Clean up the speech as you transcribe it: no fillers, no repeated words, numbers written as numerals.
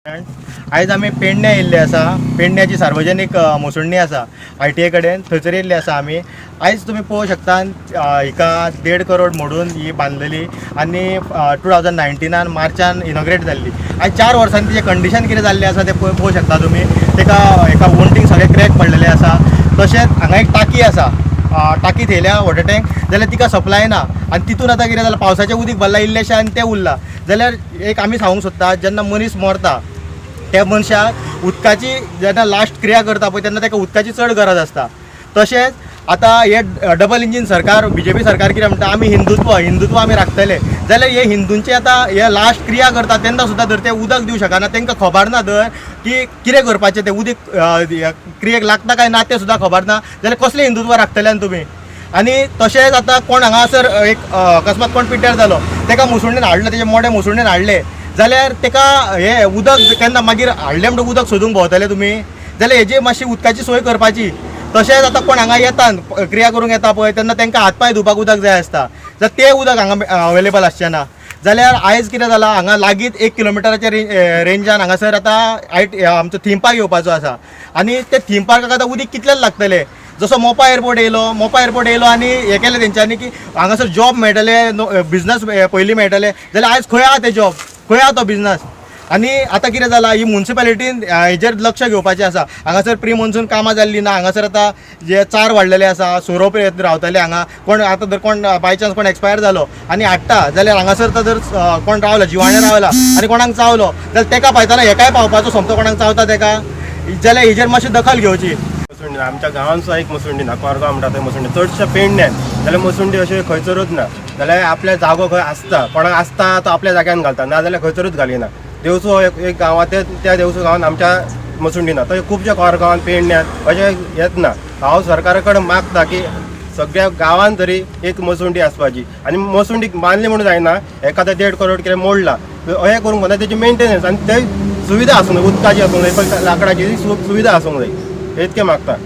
आयज आमी पेडण्या येयल्ले आसा. पेडण्याची सार्वजनीक मोसुंडी आसा ITA कडेन, थंयसर येयल्ले आसा आमी. आयज तुमी पळोवंक शकता हिका 1.5 करोड मोडून ही बांदलेली आनी 2019 मार्चान इनॉग्रेट जाल्ली. आयज 4 वर्सांनी तिचें कंडिशन कितें जाल्लें आसा तें पळोवंक शकता तुमी. एका वोंटींग सगळे क्रॅक पडलेले आसा. तशेंच हांगा एक टाकी आसा, टाकी थेयल्या वॉटर टँक, जाल्यार तिका सप्लाय ना आनी तितून आतां कितें जालां, पावसाचें उदीक भरलां इल्लेशें आनी तें उरलां. जाल्यार एक आमी सांगूंक सोदता, जेन्ना मनीस मरता त्या मनशाक उदकाची जेन्ना लास्ट क्रिया करता पळय तेन्ना ताका उदकाची चड गरज आसता. तशेंच आतां हे डबल इंजीन सरकार, BJP सरकार कितें म्हणटा, आमी हिंदुत्व आमी राखतले. जाल्यार हे हिंदूंचे आतां हे लास्ट क्रिया करता तेन्ना सुद्दां जर ते उदक दिवंक शकना, तांकां खबर ना जर की कितें करपाचें तें उदीक क्रियेक लागता काय ना तें सुद्दां खबर ना, जाल्यार कसलें हिंदुत्व राखतले तुमी. आनी तशेंच आतां कोण हांगासर एक अकस्मात कोण पिड्ड्यार जालो, ताका मुसुंडीन हाडलो, तेजे मोडे मुसुंडीन हाडले, जाल्यार ताका हे उदक केन्ना मागीर हाडलें म्हणटून उदक सोदूंक भोंवतले तुमी. जाल्यार हेजी मातशी उदकाची सोय करपाची. तशेंच आतां कोण हांगा येता क्रिया करूंक येता पळय तेन्ना तांकां हातपाय धुवपाक उदक जाय आसता, जाल्यार तें उदक हांगा अवेलेबल आसचें ना. जाल्यार आयज कितें जालां, हांगा लागींच 1 किलोमिटराच्या रेंजान हांगासर आतां आमचो थीम पार्क येवपाचो आसा. आनी ते थीम पार्काक आतां उदीक कितलें लागतलें. जसो मोपा एअरपोर्ट येयलो आनी हें केलें तेंच्यांनी की हांगासर जॉब मेळटले, बिजनस पयलीं मेळटले, जाल्यार आयज खंय आहा ते जॉब, खंय आहा तो बिजनस. आनी आतां कितें जालां, ही म्युन्सिपालिटीन हेजेर लक्ष घेवपाचें आसा. हांगासर प्री मॉन्सून कामां जाल्लीं ना, हांगासर आतां जे चार वाडलेले आसा, सोरोप रावतले हांगा. कोण आतां जर कोण बाय चान्स कोण एक्सपायर जालो आनी हाडटा, जाल्यार हांगासर जर कोण रावला, जिवाणें रावला आनी कोणाक चावलो, जाल्यार ताका पायतना हेकाय पावपाचो, सोमतो कोणाक चावता ताका, जाल्यार हेजेर मातशी दखल घेवची. मसुंडी आमच्या गांवांत सुद्दां एक मसुंडी ना, कोरगांव म्हणटा थंय मसुंडी, चडशे पेडण्यान. जाल्यार मसुंडी अशें खंयसरूच ना. जाल्यार आपल्या जागो खंय आसता, कोणाक आसता तो आपल्या जाग्यान घालता, ना जाल्यार खंयसरूच घालिना. देवसो एक गांवांत, त्या देवसो गांवांत आमच्या मसुंडी ना. तशें खुबशे कोरगांवांत पेडण्यात अशें येत ना. हांव सरकारा कडेन मागता की सगळ्या गांवांत तरी एक मसुंडी आसपाची. आनी मसुंडी बांदली म्हणून जायना, एखादा 1.5 करोड कितें मोडला अशें करूंक जाय, तेची मेंटेनन्स आनी थंय सुविधा आसूंक जाय, उदकाची आसूंक जाय, लाकडाची सुविधा आसूंक जाय, इतकें मागता.